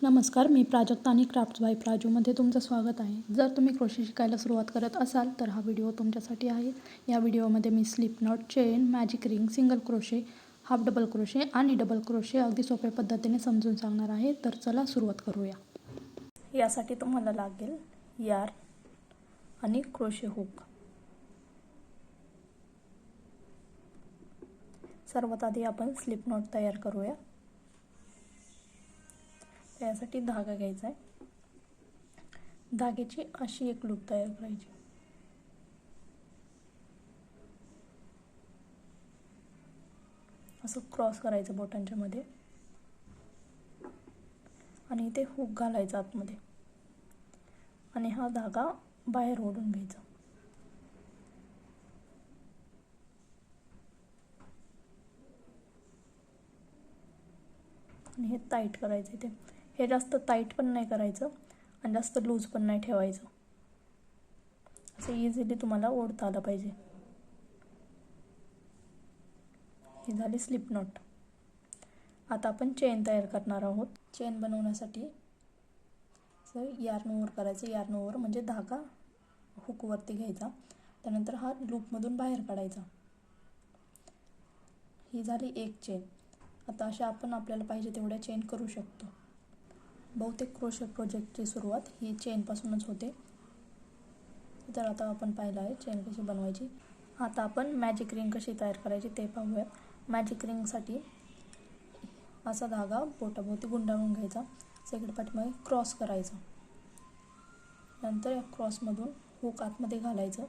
नमस्कार, मी प्राजक्ता आणि crafts bye प्राजूमध्ये तुमचं स्वागत आहे. जर तुम्ही क्रोशे शिकायला सुरुवात करत असाल तर हा व्हिडिओ तुमच्यासाठी आहे. या व्हिडिओमध्ये मी slip knot, chain, magic ring, single crochet, half double crochet आणि डबल क्रोशे अगदी सोप्या पद्धतीने समजून सांगणार आहे. तर चला सुरुवात करूया. यासाठी तुम्हाला लागेल यार्न आणि क्रोशे हुक. सर्वात आधी आपण स्लिप नॉट तयार करूया. त्यासाठी धागा घ्यायचा आहे. धाग्याची अशी एक लूप तयार करायची. असं क्रॉस करायचं बोटांच्या मध्ये आणि इथे हुक घालायचा आतमध्ये आणि हा धागा बाहेर ओढून घ्यायचा. आणि हे टाईट करायचं. इथे हे जास्त टाईट पण नाही करायचं आणि जास्त लूज पण नाही ठेवायचं. असं इझिली तुम्हाला ओढता आलं पाहिजे. ही झाली स्लिप नॉट. आता आपण चेन तयार करणार आहोत. चेन बनवण्यासाठी यार्न ओव्हर करायचं. यार्न ओव्हर म्हणजे धागा हुकवरती घ्यायचा, त्यानंतर हा लूपमधून बाहेर काढायचा. ही झाली एक चेन. आता अशा आपण आपल्याला पाहिजे तेवढ्या चेन करू शकतो. बहुतेक क्रोशे प्रोजेक्टची सुरुवात ही चेनपासूनच होते. तर आता आपण पाहिलं आहे चेन कशी बनवायची. आता आपण मॅजिक रिंग कशी तयार करायची ते पाहूया. मॅजिक रिंगसाठी असा धागा बोटाभोवती गुंडाळून घ्यायचा. सगळीकडे पाठीमागे क्रॉस करायचा. नंतर या क्रॉसमधून हुक आतमध्ये घालायचं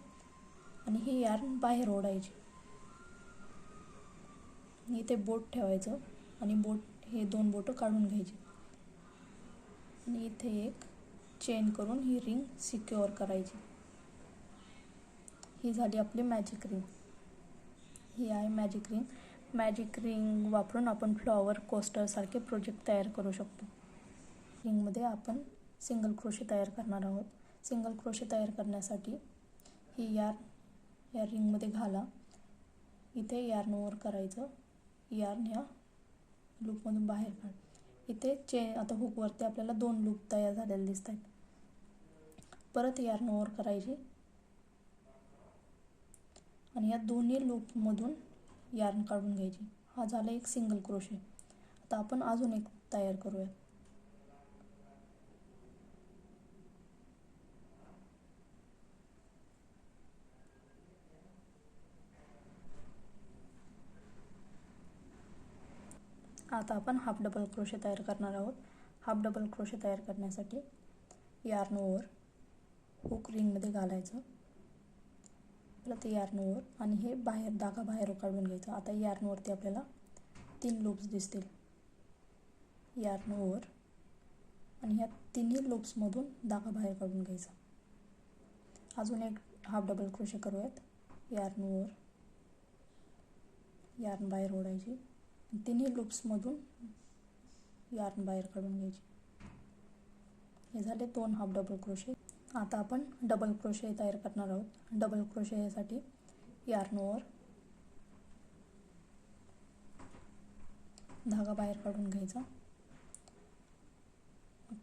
आणि ही यार्न बाहेर ओढायची. इथे बोट ठेवायचं आणि हे दोन बोटं काढून घ्यायची आणि इथे एक चेन करून ही रिंग सिक्युअर करायची. ही झाली आपली मॅजिक रिंग. ही आहे मॅजिक रिंग. मॅजिक रिंग वापरून आपण फ्लॉवर कोस्टर सारखे प्रोजेक्ट तयार करू शकतो. रिंगमध्ये आपण सिंगल क्रोशे तयार करणार आहोत. सिंगल क्रोशे तयार करण्यासाठी ही यार्न या रिंगमध्ये घाला. इथे यार्न ओव्हर करायचं. यार्न ह्या लूपमधून बाहेर काढ. इथे चेन आता हुकवरती आपल्याला 2 लूप तयार झालेले दिसत आहेत. परत यार्न ओव्हर करायची आणि या दोन्ही लूपमधून यार्न काढून घ्यायची. हा झाला एक सिंगल क्रोशे. आता आपण अजून एक तयार करूया. आता आपण हाफ डबल क्रोशे तयार करणार आहोत. हाफ डबल क्रोशे तयार करण्यासाठी यार्न ओव्हर, हुक रिंगमध्ये घालायचं, परत यार्न ओव्हर आणि हे धागा बाहेर काढून घ्यायचा. आता यार्नवरती आपल्याला 3 लूप्स दिसतील. यार्न ओव्हर आणि ह्या तिन्ही लूप्समधून धागा बाहेर काढून घ्यायचा. अजून एक हाफ डबल क्रोशे करूयात. यार्न ओव्हर, यार्न बाहेर ओढायची, तिन्ही लूप्समधून यार्न बाहेर काढून घ्यायची. हे झाले 2 हाफ डबल क्रोशे. आता आपण डबल क्रोशे तयार करणार आहोत. डबल क्रोशेसाठी यार्न ओव्हर, धागा बाहेर काढून घ्यायचा.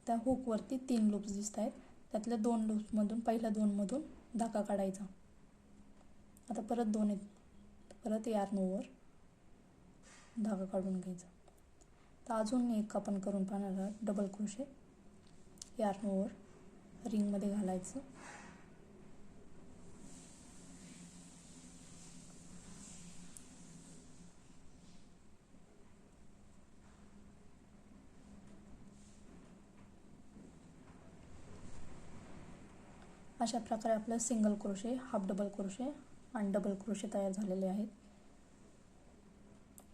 त्या हुकवरती 3 लूप्स दिसत आहेत. त्यातल्या 2 लूप्समधून पहिल्या 2मधून धागा काढायचा. आता परत 2 आहेत. परत यार्न ओव्हर, धागा काढून घ्यायचा. तर अजून एक आपण करून पाहणार आहोत डबल क्रोशे. यार्न ओव्हर, रिंगमध्ये घालायचं, अशा प्रकारे आपलं single crochet, half double crochet आणि डबल क्रोशे तयार झालेले आहेत.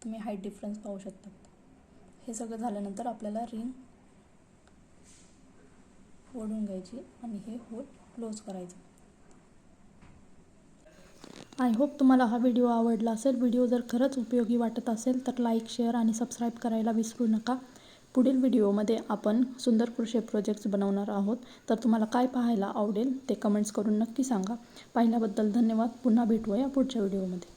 तुम्ही हाईट डिफरन्स पाहू शकता. हे सगळं झाल्यानंतर आपल्याला रिंग ओढून घ्यायची आणि हे होल क्लोज करायचं. आय होप तुम्हाला हा व्हिडिओ आवडला असेल. व्हिडिओ जर खरंच उपयोगी वाटत असेल तर लाईक, शेअर आणि सबस्क्राईब करायला विसरू नका. पुढील व्हिडिओमध्ये आपण सुंदर क्रोशे प्रोजेक्ट्स बनवणार आहोत. तर तुम्हाला काय पाहायला आवडेल ते कमेंट्स करून नक्की सांगा. पाहिल्याबद्दल धन्यवाद. पुन्हा भेटूया पुढच्या व्हिडिओमध्ये.